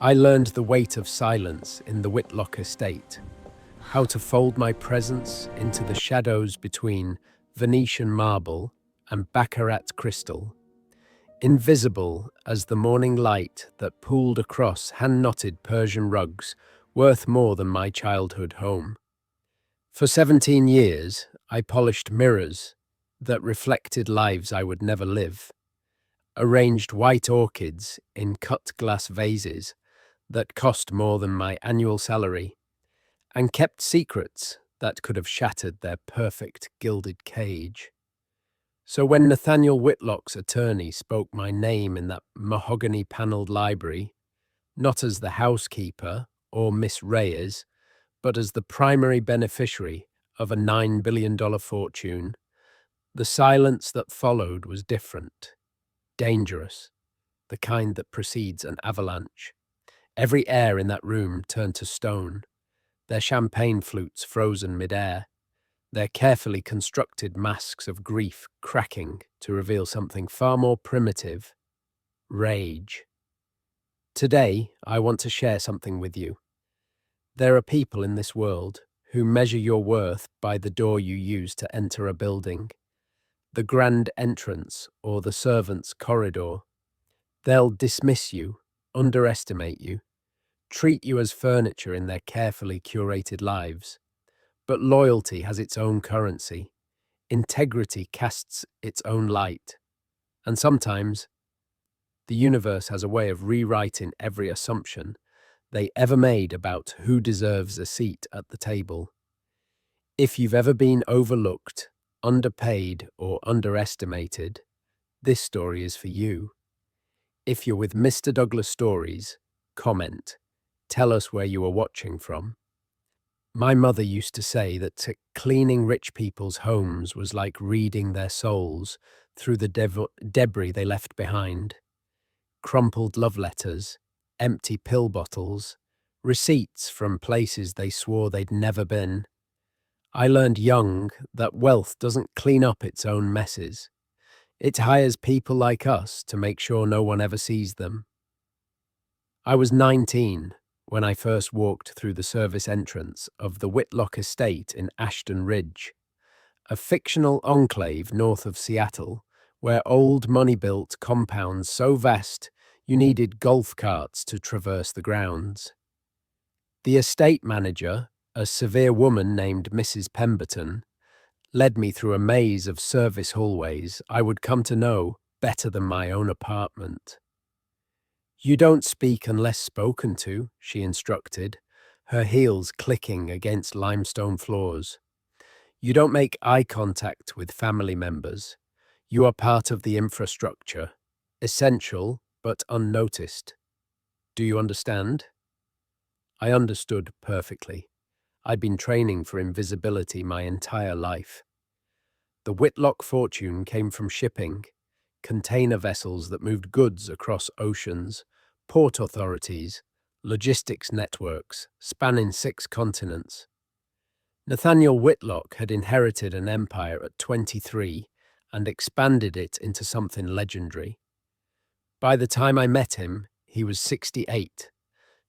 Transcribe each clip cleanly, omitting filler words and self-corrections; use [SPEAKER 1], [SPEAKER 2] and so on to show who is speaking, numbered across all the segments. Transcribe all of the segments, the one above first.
[SPEAKER 1] I learned the weight of silence in the Whitlock estate, how to fold my presence into the shadows between Venetian marble and Baccarat crystal, invisible as the morning light that pooled across hand-knotted Persian rugs, worth more than my childhood home. For 17 years, I polished mirrors that reflected lives I would never live, arranged white orchids in cut glass vases that cost more than my annual salary, and kept secrets that could have shattered their perfect gilded cage. So when Nathaniel Whitlock's attorney spoke my name in that mahogany-panelled library, not as the housekeeper or Miss Reyes, but as the primary beneficiary of a $9 billion fortune, the silence that followed was different, dangerous, the kind that precedes an avalanche. Every air in that room turned to stone, their champagne flutes frozen mid-air, their carefully constructed masks of grief cracking to reveal something far more primitive: rage. Today, I want to share something with you. There are people in this world who measure your worth by the door you use to enter a building, the grand entrance or the servants' corridor. They'll dismiss you, underestimate you, treat you as furniture in their carefully curated lives. But loyalty has its own currency. Integrity casts its own light. And sometimes, the universe has a way of rewriting every assumption they ever made about who deserves a seat at the table. If you've ever been overlooked, underpaid, or underestimated, this story is for you. If you're with Mr. Douglas Stories, comment. Tell us where you are watching from. My mother used to say that cleaning rich people's homes was like reading their souls through the debris they left behind. Crumpled love letters, empty pill bottles, receipts from places they swore they'd never been. I learned young that wealth doesn't clean up its own messes. It hires people like us to make sure no one ever sees them. I was 19 when I first walked through the service entrance of the Whitlock estate in Ashton Ridge, a fictional enclave north of Seattle, where old money-built compounds so vast you needed golf carts to traverse the grounds. The estate manager, a severe woman named Mrs. Pemberton, led me through a maze of service hallways I would come to know better than my own apartment. "You don't speak unless spoken to," she instructed, her heels clicking against limestone floors. "You don't make eye contact with family members. You are part of the infrastructure, essential but unnoticed. Do you understand?" I understood perfectly. I'd been training for invisibility my entire life. The Whitlock fortune came from shipping, container vessels that moved goods across oceans, port authorities, logistics networks spanning 6 continents. Nathaniel Whitlock had inherited an empire at 23 and expanded it into something legendary. By the time I met him, he was 68,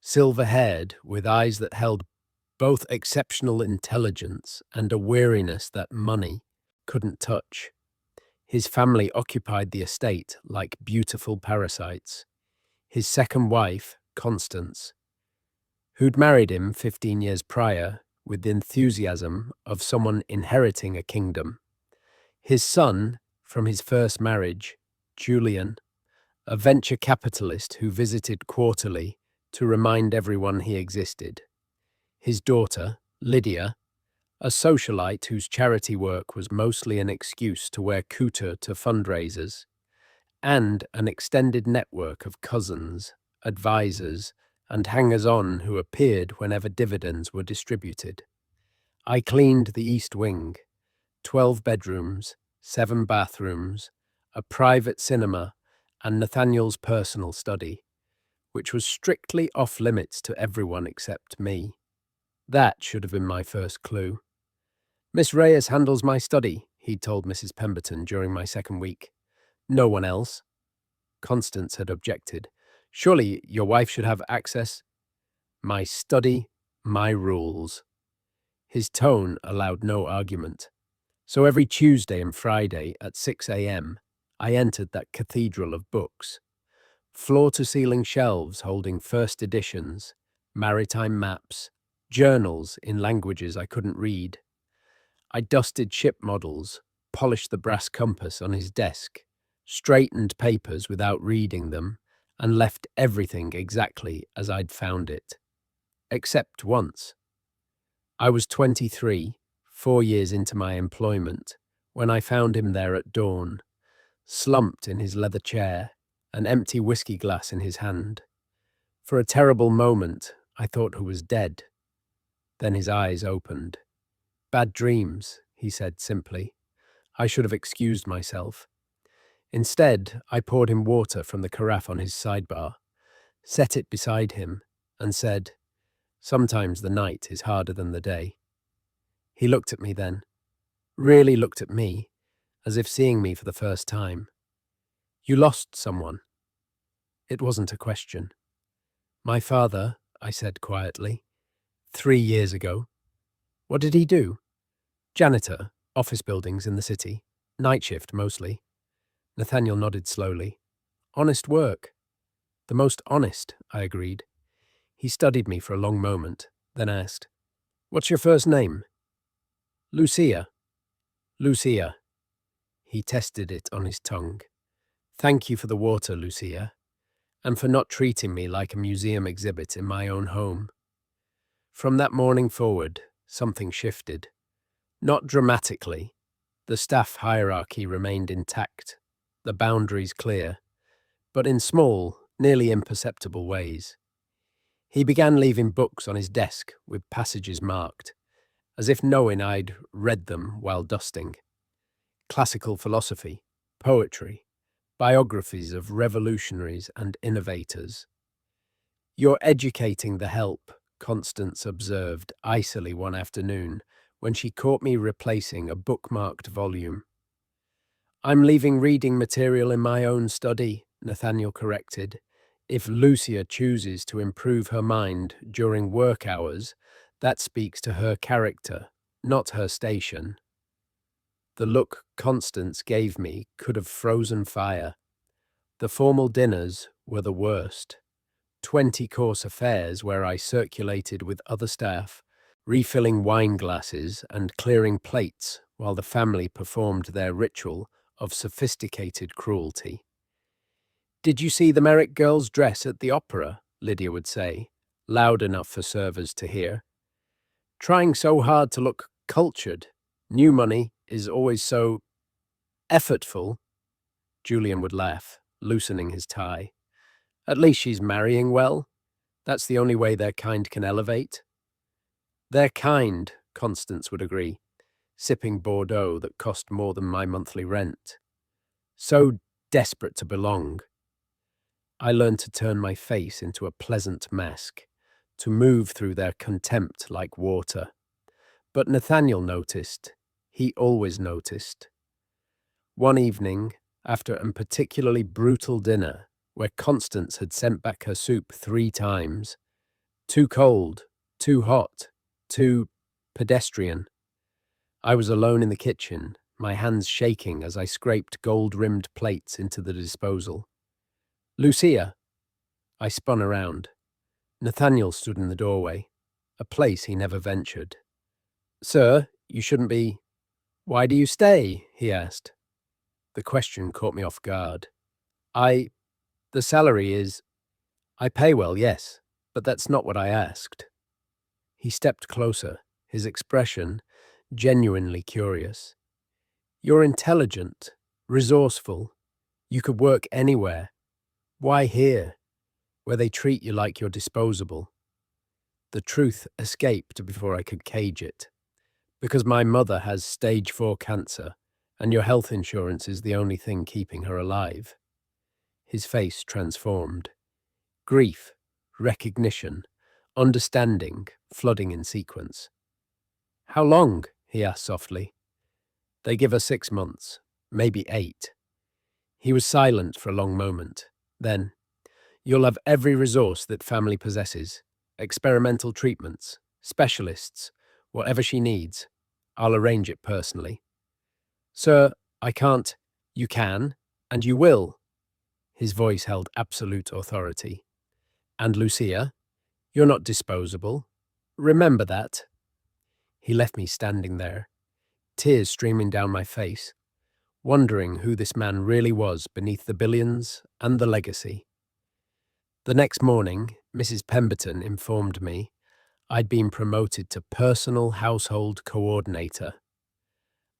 [SPEAKER 1] silver-haired with eyes that held both exceptional intelligence and a weariness that money couldn't touch. His family occupied the estate like beautiful parasites. His second wife, Constance, who'd married him 15 years prior with the enthusiasm of someone inheriting a kingdom. His son, from his first marriage, Julian, a venture capitalist who visited quarterly to remind everyone he existed. His daughter, Lydia, a socialite whose charity work was mostly an excuse to wear couture to fundraisers, and an extended network of cousins, advisors, and hangers-on who appeared whenever dividends were distributed. I cleaned the East Wing, 12 bedrooms, 7 bathrooms, a private cinema, and Nathaniel's personal study, which was strictly off-limits to everyone except me. That should have been my first clue. "Miss Reyes handles my study," he'd told Mrs. Pemberton during my second week. "No one else." Constance had objected. Surely your wife should have access. My study, my rules. His tone allowed no argument. So every Tuesday and Friday at 6 a.m., I entered that cathedral of books. Floor-to-ceiling shelves holding first editions, maritime maps, journals in languages I couldn't read. I dusted ship models, polished the brass compass on his desk, straightened papers without reading them, and left everything exactly as I'd found it. Except once. I was 23, 4 years into my employment, when I found him there at dawn, slumped in his leather chair, an empty whiskey glass in his hand. For a terrible moment, I thought he was dead. Then his eyes opened. "Bad dreams," he said simply. I should have excused myself. Instead, I poured him water from the carafe on his sidebar, set it beside him, and said, "Sometimes the night is harder than the day." He looked at me then, really looked at me, as if seeing me for the first time. "You lost someone." It wasn't a question. "My father," I said quietly, 3 years ago. "What did he do?" "Janitor, office buildings in the city, night shift mostly." Nathaniel nodded slowly. "Honest work." "The most honest," I agreed. He studied me for a long moment, then asked, "What's your first name?" "Lucia." "Lucia." He tested it on his tongue. "Thank you for the water, Lucia, and for not treating me like a museum exhibit in my own home." From that morning forward, something shifted. Not dramatically. The staff hierarchy remained intact, the boundaries clear, but in small, nearly imperceptible ways. He began leaving books on his desk with passages marked, as if knowing I'd read them while dusting. Classical philosophy, poetry, biographies of revolutionaries and innovators. "You're educating the help," Constance observed icily one afternoon when she caught me replacing a bookmarked volume. "I'm leaving reading material in my own study," Nathaniel corrected. "If Lucia chooses to improve her mind during work hours, that speaks to her character, not her station." The look Constance gave me could have frozen fire. The formal dinners were the worst. 20-course affairs where I circulated with other staff, refilling wine glasses and clearing plates while the family performed their ritual of sophisticated cruelty. "Did you see the Merrick girl's dress at the opera?" Lydia would say, loud enough for servers to hear. "Trying so hard to look cultured. New money is always so effortful." Julian would laugh, loosening his tie. "At least she's marrying well. That's the only way their kind can elevate." "Their kind," Constance would agree, sipping Bordeaux that cost more than my monthly rent. So desperate to belong. I learned to turn my face into a pleasant mask, to move through their contempt like water. But Nathaniel noticed. He always noticed. One evening, after a particularly brutal dinner, where Constance had sent back her soup 3 times, too cold, too hot, too pedestrian, I was alone in the kitchen, my hands shaking as I scraped gold-rimmed plates into the disposal. "Lucia!" I spun around. Nathaniel stood in the doorway, a place he never ventured. "Sir, you shouldn't be—" "Why do you stay?" he asked. The question caught me off guard. The salary is—" "I pay well, yes, but that's not what I asked." He stepped closer, his expression genuinely curious. "You're intelligent, resourceful. You could work anywhere. Why here, where they treat you like you're disposable?" The truth escaped before I could cage it. "Because my mother has stage 4 cancer, and your health insurance is the only thing keeping her alive." His face transformed. Grief, recognition, understanding flooding in sequence. "How long?" he asked softly. "They give her 6 months, maybe 8. He was silent for a long moment. Then, You'll have every resource that family possesses. Experimental treatments, specialists, whatever she needs. I'll arrange it personally. Sir, I can't. You can, and you will. His voice held absolute authority. And Lucia, you're not disposable. Remember that. He left me standing there, tears streaming down my face, wondering who this man really was beneath the billions and the legacy. The next morning, Mrs. Pemberton informed me I'd been promoted to personal household coordinator,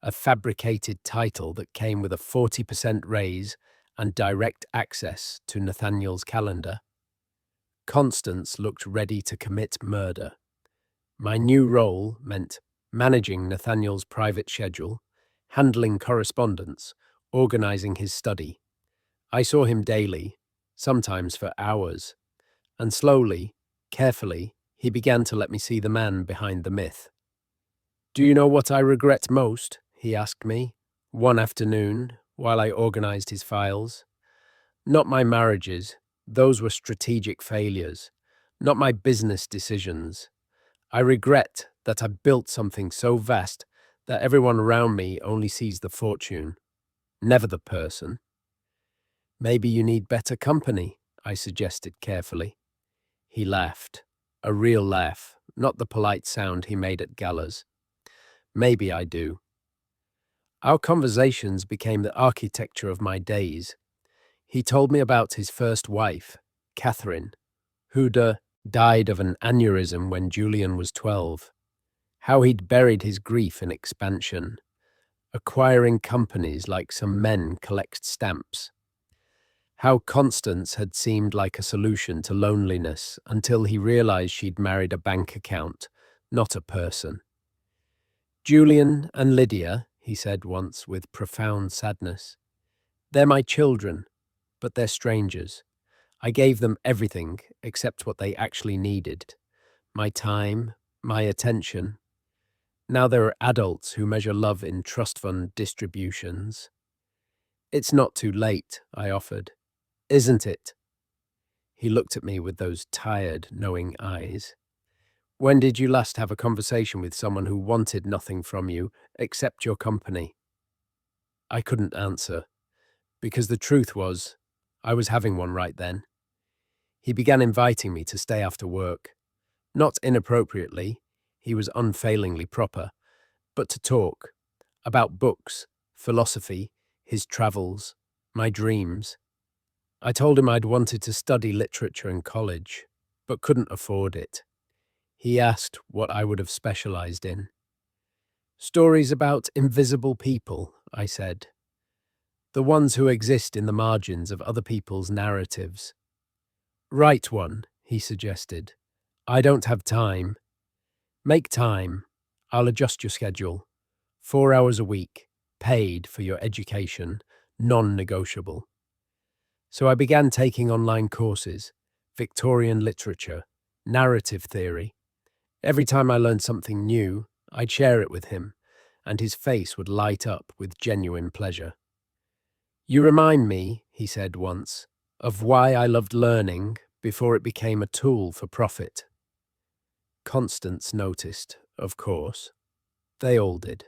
[SPEAKER 1] a fabricated title that came with a 40% raise and direct access to Nathaniel's calendar. Constance looked ready to commit murder. My new role meant managing Nathaniel's private schedule, handling correspondence, organizing his study. I saw him daily, sometimes for hours, and slowly, carefully, he began to let me see the man behind the myth. Do you know what I regret most? He asked me, one afternoon, while I organized his files. Not my marriages, those were strategic failures. Not my business decisions. I regret that I built something so vast that everyone around me only sees the fortune, never the person. Maybe you need better company, I suggested carefully. He laughed, a real laugh, not the polite sound he made at galas. Maybe I do. Our conversations became the architecture of my days. He told me about his first wife, Catherine, who'd died of an aneurysm when Julian was 12, how he'd buried his grief in expansion, acquiring companies like some men collect stamps, how Constance had seemed like a solution to loneliness until he realized she'd married a bank account, not a person. Julian and Lydia, he said once with profound sadness, they're my children, but they're strangers. I gave them everything except what they actually needed. My time, my attention. Now there are adults who measure love in trust fund distributions. It's not too late, I offered. Isn't it? He looked at me with those tired, knowing eyes. When did you last have a conversation with someone who wanted nothing from you except your company? I couldn't answer, because the truth was, I was having one right then. He began inviting me to stay after work. Not inappropriately, he was unfailingly proper, but to talk about books, philosophy, his travels, my dreams. I told him I'd wanted to study literature in college, but couldn't afford it. He asked what I would have specialized in. Stories about invisible people, I said. The ones who exist in the margins of other people's narratives. Write one, he suggested. I don't have time. Make time. I'll adjust your schedule. 4 hours a week, paid for your education, non-negotiable. So I began taking online courses, Victorian literature, narrative theory. Every time I learned something new, I'd share it with him, and his face would light up with genuine pleasure. You remind me, he said once, of why I loved learning before it became a tool for profit. Constance noticed, of course. They all did.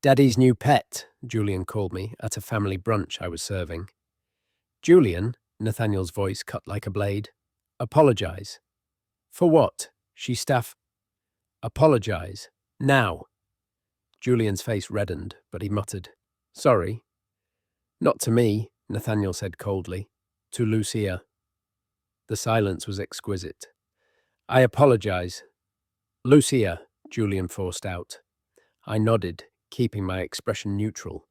[SPEAKER 1] Daddy's new pet, Julian called me at a family brunch I was serving. Julian, Nathaniel's voice cut like a blade. Apologize. For what? She staff. Apologize. Now. Julian's face reddened, but he muttered. Sorry. Not to me, Nathaniel said coldly. To Lucia. The silence was exquisite. I apologize. Lucia, Julian forced out. I nodded, keeping my expression neutral,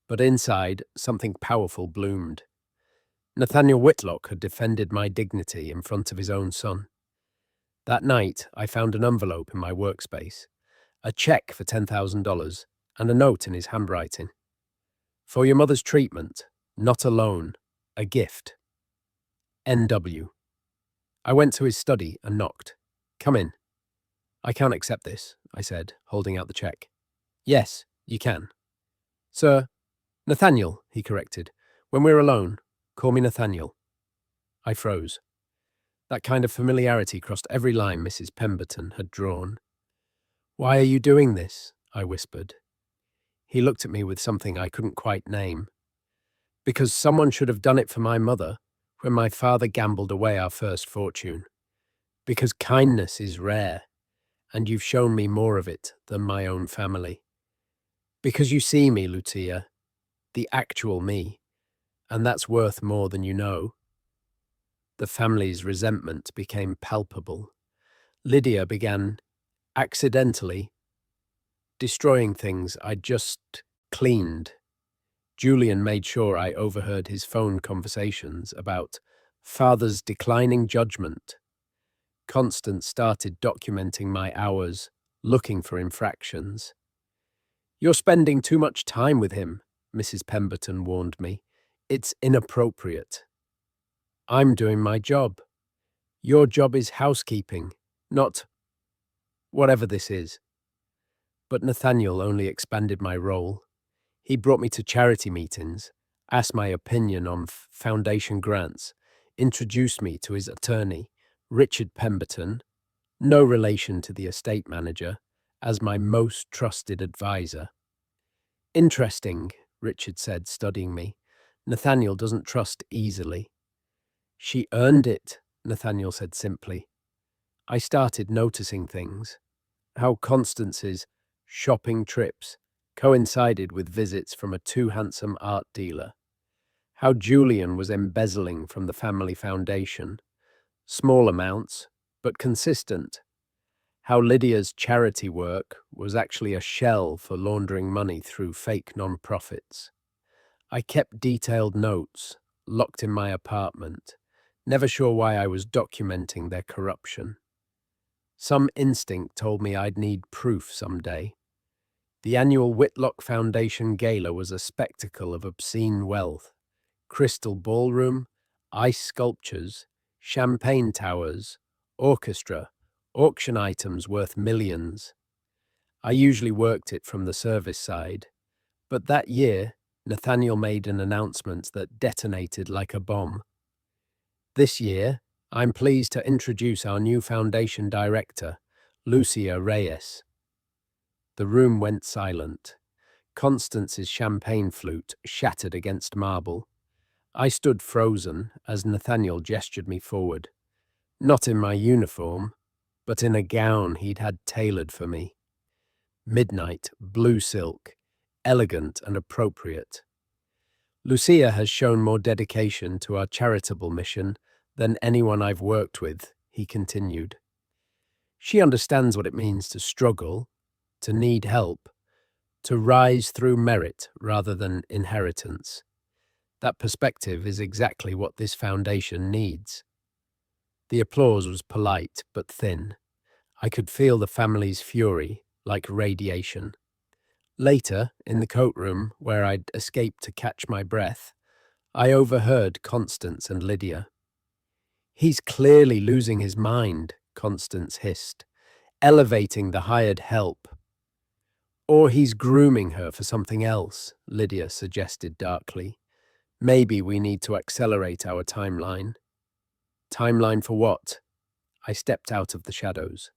[SPEAKER 1] but inside something powerful bloomed. Nathaniel Whitlock had defended my dignity in front of his own son. That night, I found an envelope in my workspace, a check for $10,000, and a note in his handwriting. For your mother's treatment, not a loan, a gift. N.W. I went to his study and knocked. Come in. I can't accept this, I said, holding out the check. Yes, you can. Sir, Nathaniel, he corrected. When we're alone, call me Nathaniel. I froze. That kind of familiarity crossed every line Mrs. Pemberton had drawn. "Why are you doing this?" I whispered. He looked at me with something I couldn't quite name. "Because someone should have done it for my mother when my father gambled away our first fortune. Because kindness is rare, and you've shown me more of it than my own family. Because you see me, Lucia, the actual me, and that's worth more than you know." The family's resentment became palpable. Lydia began, accidentally, destroying things I'd just cleaned. Julian made sure I overheard his phone conversations about father's declining judgment. Constance started documenting my hours, looking for infractions. "You're spending too much time with him," Mrs. Pemberton warned me. "It's inappropriate." "I'm doing my job. Your job is housekeeping, not whatever this is." But Nathaniel only expanded my role. He brought me to charity meetings, asked my opinion on foundation grants, introduced me to his attorney, Richard Pemberton, no relation to the estate manager, as my most trusted advisor. "Interesting," Richard said, studying me. "Nathaniel doesn't trust easily." "She earned it," Nathaniel said simply. I started noticing things. How Constance's shopping trips coincided with visits from a too-handsome art dealer. How Julian was embezzling from the family foundation. Small amounts, but consistent. How Lydia's charity work was actually a shell for laundering money through fake non-profits. I kept detailed notes, locked in my apartment, never sure why I was documenting their corruption. Some instinct told me I'd need proof someday. The annual Whitlock Foundation Gala was a spectacle of obscene wealth. Crystal ballroom, ice sculptures, champagne towers, orchestra, auction items worth millions. I usually worked it from the service side, but that year, Nathaniel made an announcement that detonated like a bomb. This year, I'm pleased to introduce our new foundation director, Lucia Reyes. The room went silent. Constance's champagne flute shattered against marble. I stood frozen as Nathaniel gestured me forward. Not in my uniform, but in a gown he'd had tailored for me. Midnight, blue silk, elegant and appropriate. "Lucia has shown more dedication to our charitable mission than anyone I've worked with," he continued. "She understands what it means to struggle, to need help, to rise through merit rather than inheritance. That perspective is exactly what this foundation needs." The applause was polite but thin. I could feel the family's fury, like radiation. Later, in the coat room, where I'd escaped to catch my breath, I overheard Constance and Lydia. "He's clearly losing his mind," Constance hissed, "elevating the hired help." "Or he's grooming her for something else," Lydia suggested darkly. "Maybe we need to accelerate our timeline." "Timeline for what?" I stepped out of the shadows.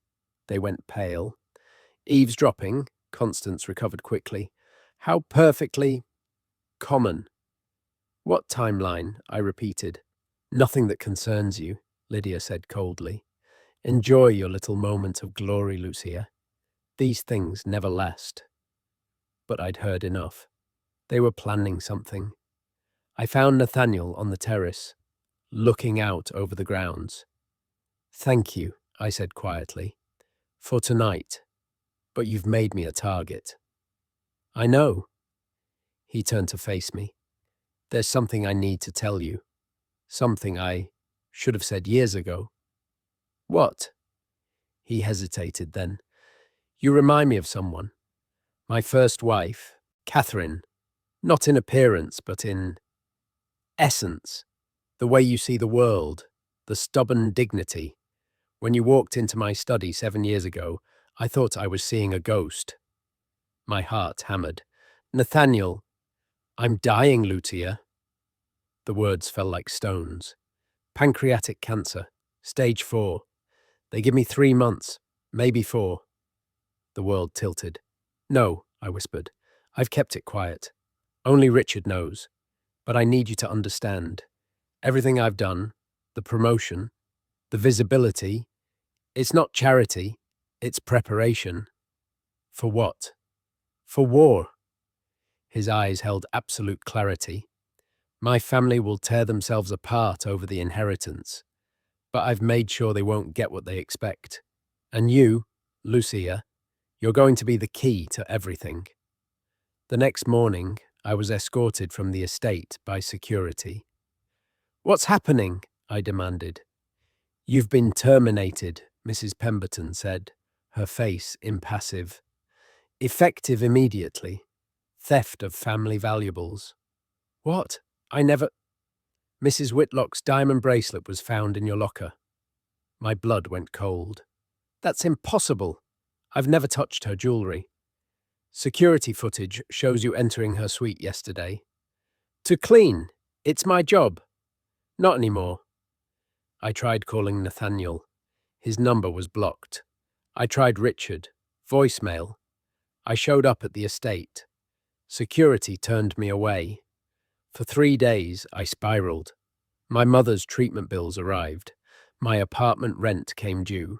[SPEAKER 1] They went pale. "Eavesdropping," Constance recovered quickly. "How perfectly common." "What timeline?" I repeated. "Nothing that concerns you," Lydia said coldly. "Enjoy your little moment of glory, Lucia. These things never last." But I'd heard enough. They were planning something. I found Nathaniel on the terrace, looking out over the grounds. "Thank you," I said quietly, "for tonight, but you've made me a target." "I know." He turned to face me. "There's something I need to tell you. Something I should have said years ago." "What?" He hesitated then. "You remind me of someone. My first wife, Catherine. Not in appearance, but in essence. The way you see the world, the stubborn dignity. When you walked into my study 7 years ago, I thought I was seeing a ghost." My heart hammered. "Nathaniel, I'm dying, Lucia." The words fell like stones. Pancreatic cancer, stage 4. They give me 3 months, maybe 4. The world tilted. No, I whispered. I've kept it quiet. Only Richard knows. But I need you to understand. Everything I've done, the promotion, the visibility, it's not charity, it's preparation. For what? For war. His eyes held absolute clarity. My family will tear themselves apart over the inheritance, but I've made sure they won't get what they expect. And you, Lucia, you're going to be the key to everything. The next morning, I was escorted from the estate by security. What's happening? I demanded. You've been terminated, Mrs. Pemberton said, her face impassive. Effective immediately. Theft of family valuables. What? I never... Mrs. Whitlock's diamond bracelet was found in your locker. My blood went cold. That's impossible. I've never touched her jewellery. Security footage shows you entering her suite yesterday. To clean. It's my job. Not anymore. I tried calling Nathaniel. His number was blocked. I tried Richard. Voicemail. I showed up at the estate. Security turned me away. For 3 days, I spiraled. My mother's treatment bills arrived. My apartment rent came due.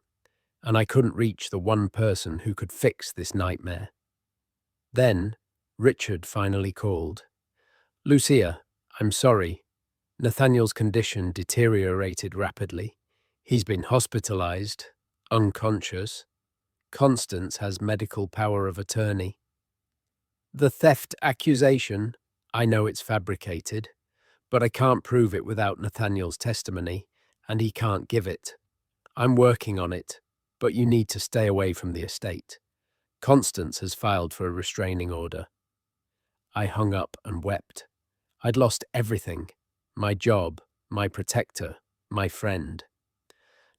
[SPEAKER 1] And I couldn't reach the one person who could fix this nightmare. Then, Richard finally called. Lucia, I'm sorry. Nathaniel's condition deteriorated rapidly. He's been hospitalized, unconscious. Constance has medical power of attorney. The theft accusation, I know it's fabricated, but I can't prove it without Nathaniel's testimony, and he can't give it. I'm working on it, but you need to stay away from the estate. Constance has filed for a restraining order. I hung up and wept. I'd lost everything. My job, my protector, my friend.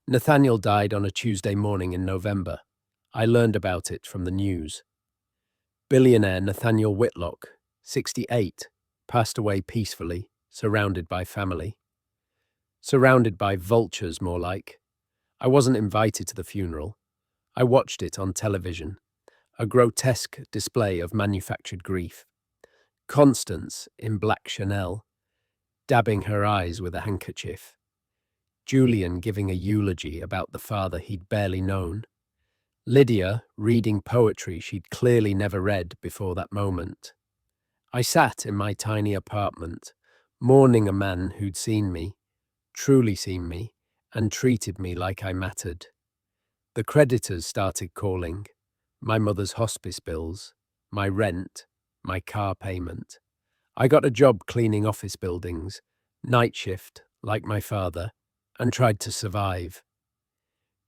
[SPEAKER 1] Nathaniel died on a Tuesday morning in November. I learned about it from the news. Billionaire Nathaniel Whitlock, 68, passed away peacefully, surrounded by family. Surrounded by vultures, more like. I wasn't invited to the funeral. I watched it on television. A grotesque display of manufactured grief. Constance, in black Chanel, dabbing her eyes with a handkerchief. Julian giving a eulogy about the father he'd barely known. Lydia reading poetry she'd clearly never read before that moment. I sat in my tiny apartment, mourning a man who'd seen me, truly seen me, and treated me like I mattered. The creditors started calling. My mother's hospice bills, my rent, my car payment. I got a job cleaning office buildings, night shift, like my father, and tried to survive.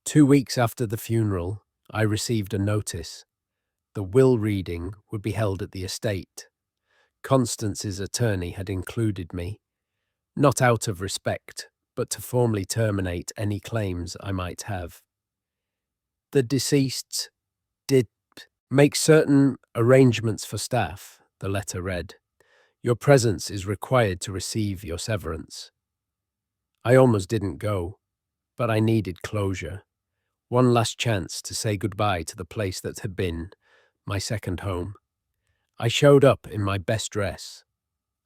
[SPEAKER 1] 2 weeks after the funeral, I received a notice. The will reading would be held at the estate. Constance's attorney had included me, not out of respect, but to formally terminate any claims I might have. The deceased did make certain arrangements for staff, the letter read. Your presence is required to receive your severance. I almost didn't go, but I needed closure. One last chance to say goodbye to the place that had been my second home. I showed up in my best dress,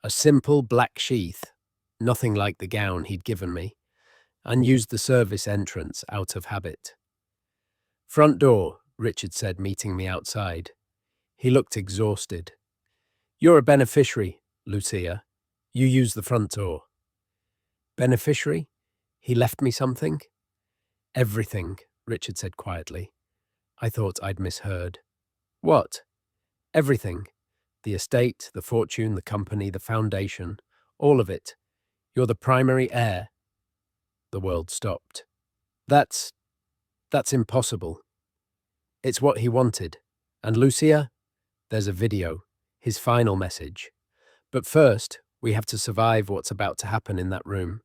[SPEAKER 1] a simple black sheath, nothing like the gown he'd given me, and used the service entrance out of habit. Front door, Richard said, meeting me outside. He looked exhausted. You're a beneficiary, Lucia. You use the front door. Beneficiary? He left me something? Everything, Richard said quietly. I thought I'd misheard. What? Everything. The estate, the fortune, the company, the foundation, all of it. You're the primary heir. The world stopped. That's impossible. It's what he wanted. And Lucia? There's a video, his final message. But first, we have to survive what's about to happen in that room.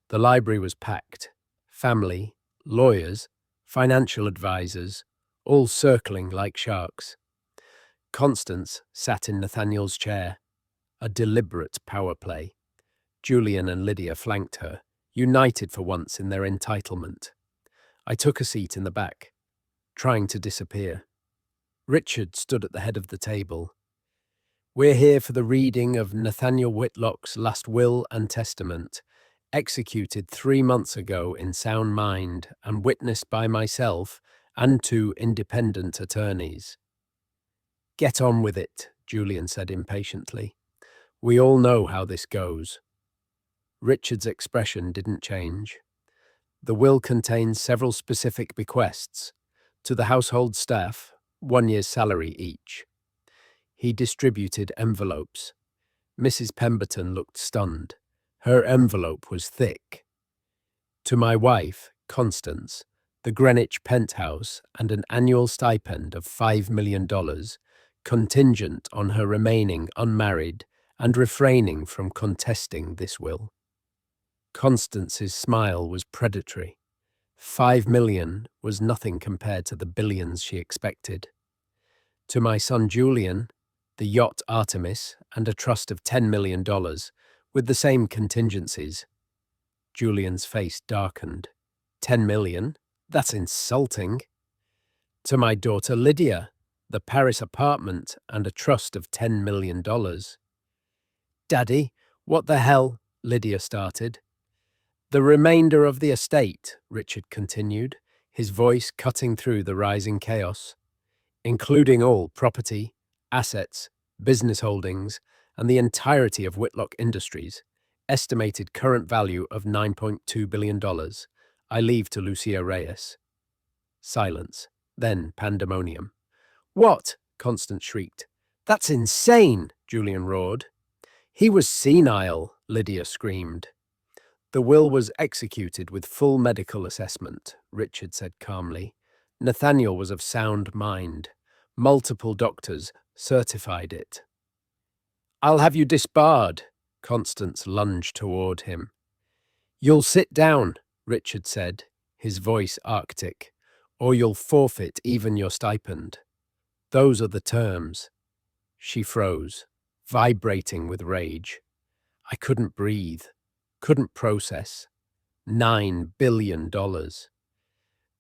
[SPEAKER 1] The library was packed. Family, lawyers, financial advisors, all circling like sharks. Constance sat in Nathaniel's chair, a deliberate power play. Julian and Lydia flanked her, united for once in their entitlement. I took a seat in the back, trying to disappear. Richard stood at the head of the table. We're here for the reading of Nathaniel Whitlock's last will and testament, executed 3 months ago in sound mind and witnessed by myself and 2 independent attorneys. Get on with it, Julian said impatiently. We all know how this goes. Richard's expression didn't change. The will contains several specific bequests to the household staff, 1 year's salary each. He distributed envelopes. Mrs. Pemberton looked stunned. Her envelope was thick. To my wife, Constance, the Greenwich penthouse and an annual stipend of $5 million, contingent on her remaining unmarried and refraining from contesting this will. Constance's smile was predatory. 5 million was nothing compared to the billions she expected. To my son Julian, the yacht Artemis and a trust of $10 million, with the same contingencies. Julian's face darkened. 10 million? That's insulting. To my daughter Lydia, the Paris apartment and a trust of $10 million. Daddy, what the hell? Lydia started. The remainder of the estate, Richard continued, his voice cutting through the rising chaos, including all property, assets, business holdings, and the entirety of Whitlock Industries, estimated current value of $9.2 billion. I leave to Lucia Reyes. Silence, then pandemonium. What? Constance shrieked. That's insane, Julian roared. He was senile, Lydia screamed. The will was executed with full medical assessment, Richard said calmly. Nathaniel was of sound mind. Multiple doctors certified it. I'll have you disbarred. Constance lunged toward him. You'll sit down, Richard said, his voice arctic, or you'll forfeit even your stipend. Those are the terms. She froze, vibrating with rage. I couldn't breathe, couldn't process. $9 billion.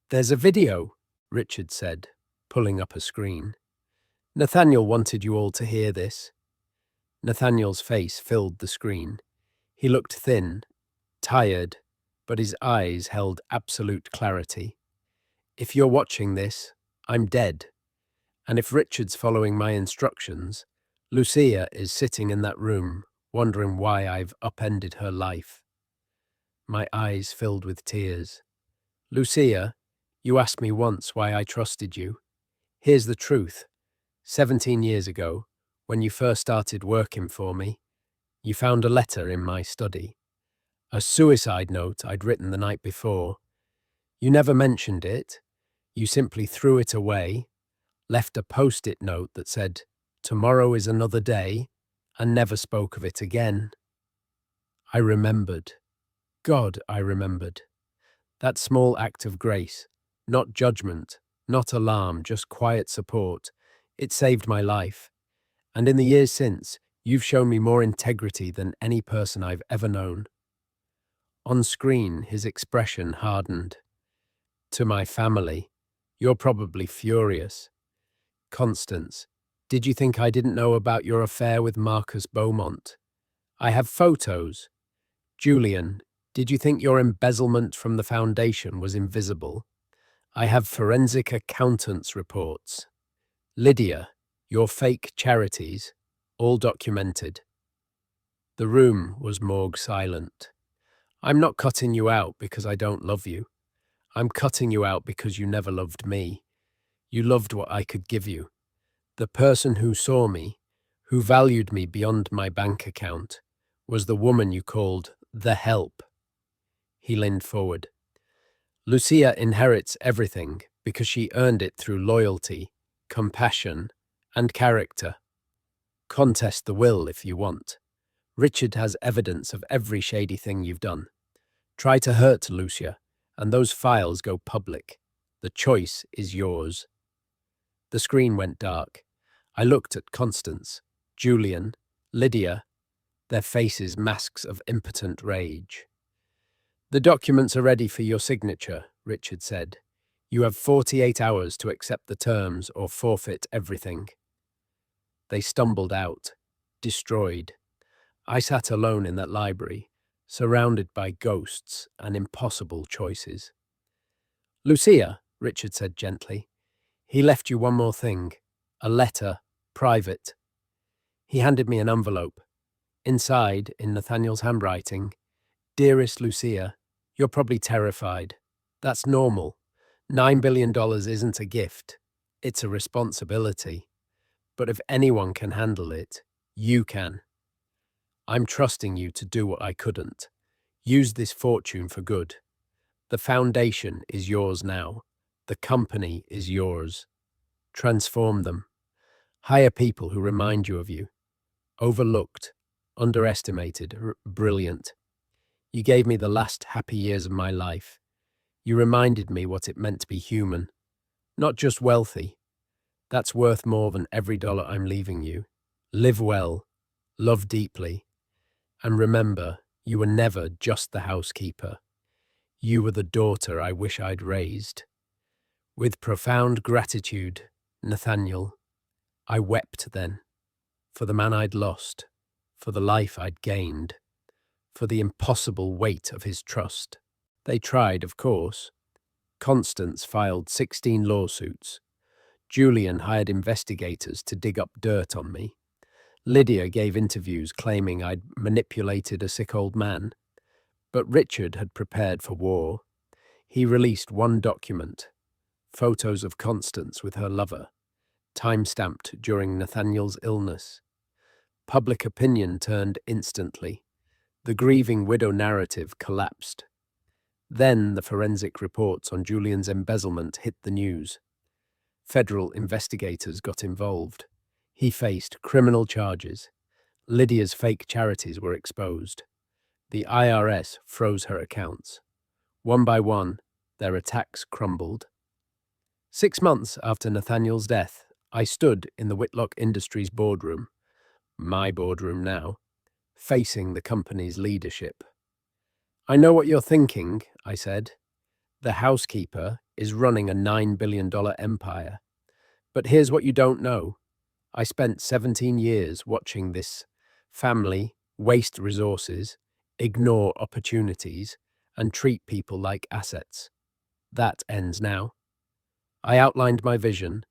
[SPEAKER 1] There's a video, Richard said, pulling up a screen. Nathaniel wanted you all to hear this. Nathaniel's face filled the screen. He looked thin, tired, but his eyes held absolute clarity. If you're watching this, I'm dead. And if Richard's following my instructions, Lucia is sitting in that room, wondering why I've upended her life. My eyes filled with tears. Lucia, you asked me once why I trusted you. Here's the truth. 17 years ago, when you first started working for me, you found a letter in my study. A suicide note I'd written the night before. You never mentioned it. You simply threw it away, left a post-it note that said, "Tomorrow is another day," and never spoke of it again. I remembered. God, I remembered. That small act of grace, not judgment, not alarm, just quiet support, it saved my life. And in the years since, you've shown me more integrity than any person I've ever known. On screen, his expression hardened. To my family, you're probably furious. Constance, did you think I didn't know about your affair with Marcus Beaumont? I have photos. Julian, did you think your embezzlement from the foundation was invisible? I have forensic accountants' reports. Lydia, your fake charities, all documented. The room was morgue silent. I'm not cutting you out because I don't love you. I'm cutting you out because you never loved me. You loved what I could give you. The person who saw me, who valued me beyond my bank account, was the woman you called the help. He leaned forward. Lucia inherits everything because she earned it through loyalty, compassion, and character. Contest the will if you want. Richard has evidence of every shady thing you've done. Try to hurt Lucia, and those files go public. The choice is yours. The screen went dark. I looked at Constance, Julian, Lydia, their faces masks of impotent rage. The documents are ready for your signature, Richard said. You have 48 hours to accept the terms or forfeit everything. They stumbled out, destroyed. I sat alone in that library, surrounded by ghosts and impossible choices. Lucia, Richard said gently, he left you one more thing, a letter, private. He handed me an envelope. Inside, in Nathaniel's handwriting, Dearest Lucia, you're probably terrified. That's normal. $9 billion isn't a gift. It's a responsibility. But if anyone can handle it, you can. I'm trusting you to do what I couldn't. Use this fortune for good. The foundation is yours now. The company is yours. Transform them. Hire people who remind you of you. Overlooked, underestimated, brilliant. You gave me the last happy years of my life. You reminded me what it meant to be human, not just wealthy. That's worth more than every dollar I'm leaving you. Live well, love deeply, and remember, you were never just the housekeeper. You were the daughter I wish I'd raised. With profound gratitude, Nathaniel, I wept then, for the man I'd lost, for the life I'd gained, for the impossible weight of his trust. They tried, of course. Constance filed 16 lawsuits. Julian hired investigators to dig up dirt on me. Lydia gave interviews claiming I'd manipulated a sick old man. But Richard had prepared for war. He released one document, photos of Constance with her lover, time-stamped during Nathaniel's illness. Public opinion turned instantly. The grieving widow narrative collapsed. Then the forensic reports on Julian's embezzlement hit the news. Federal investigators got involved. He faced criminal charges. Lydia's fake charities were exposed. The IRS froze her accounts. One by one, their attacks crumbled. 6 months after Nathaniel's death, I stood in the Whitlock Industries boardroom, my boardroom now, facing the company's leadership. I know what you're thinking, I said. The housekeeper is running a $9 billion empire. But here's what you don't know. I spent 17 years watching this family waste resources, ignore opportunities, and treat people like assets. That ends now. I outlined my vision: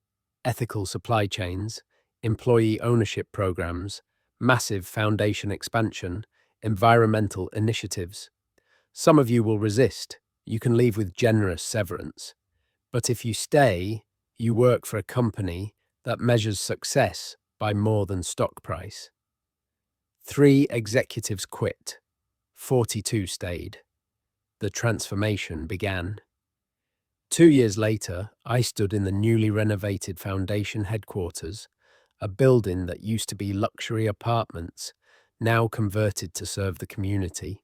[SPEAKER 1] ethical supply chains, employee ownership programs, massive foundation expansion, environmental initiatives. Some of you will resist. You can leave with generous severance. But if you stay, you work for a company that measures success by more than stock price. 3 executives quit. 42 stayed. The transformation began. 2 years later, I stood in the newly renovated foundation headquarters, a building that used to be luxury apartments, now converted to serve the community.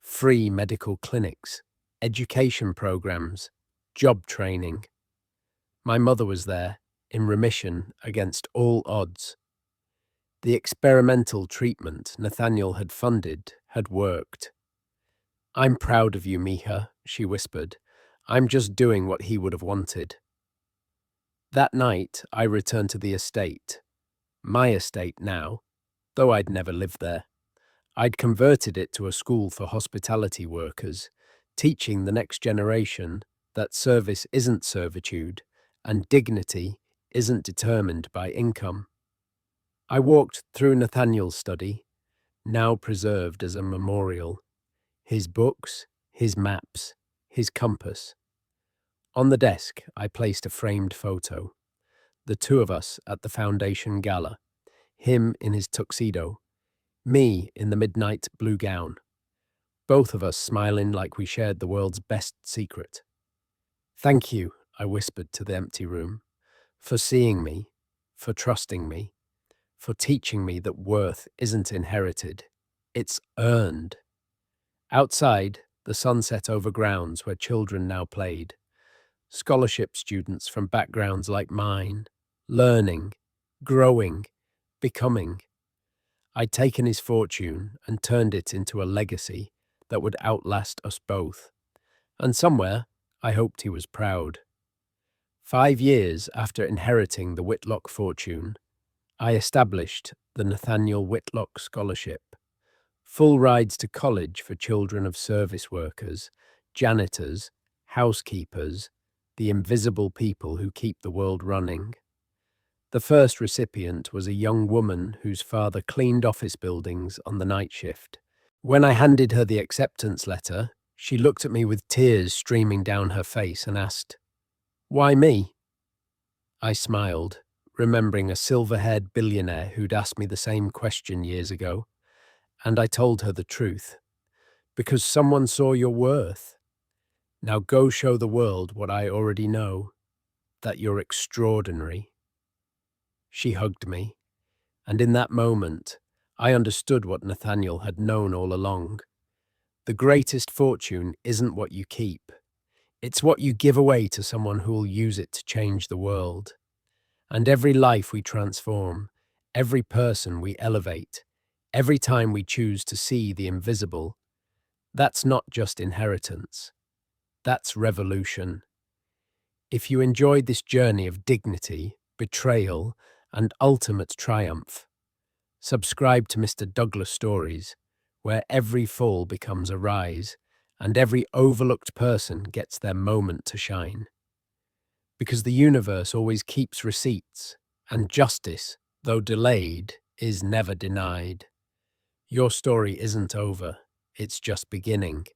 [SPEAKER 1] Free medical clinics, education programs, job training. My mother was there, in remission against all odds. The experimental treatment Nathaniel had funded had worked. I'm proud of you, Miha, she whispered. I'm just doing what he would have wanted. That night, I returned to the estate. My estate now, though I'd never lived there. I'd converted it to a school for hospitality workers, teaching the next generation that service isn't servitude and dignity isn't determined by income. I walked through Nathaniel's study, now preserved as a memorial. His books, his maps, his compass. On the desk, I placed a framed photo. The two of us at the foundation gala, him in his tuxedo, me in the midnight blue gown. Both of us smiling like we shared the world's best secret. Thank you, I whispered to the empty room, for seeing me, for trusting me, for teaching me that worth isn't inherited, it's earned. Outside, the sun set over grounds where children now played. Scholarship students from backgrounds like mine, learning, growing, becoming. I'd taken his fortune and turned it into a legacy that would outlast us both. And somewhere, I hoped he was proud. 5 years after inheriting the Whitlock fortune, I established the Nathaniel Whitlock Scholarship, full rides to college for children of service workers, janitors, housekeepers, the invisible people who keep the world running. The first recipient was a young woman whose father cleaned office buildings on the night shift. When I handed her the acceptance letter, she looked at me with tears streaming down her face and asked, "Why me?" I smiled, remembering a silver-haired billionaire who'd asked me the same question years ago, and I told her the truth. Because someone saw your worth. Now go show the world what I already know, that you're extraordinary. She hugged me, and in that moment, I understood what Nathaniel had known all along. The greatest fortune isn't what you keep. It's what you give away to someone who'll use it to change the world. And every life we transform, every person we elevate, every time we choose to see the invisible, that's not just inheritance. That's revolution. If you enjoyed this journey of dignity, betrayal, and ultimate triumph, subscribe to Mr. Douglas Stories, where every fall becomes a rise, and every overlooked person gets their moment to shine. Because the universe always keeps receipts, and justice, though delayed, is never denied. Your story isn't over, it's just beginning.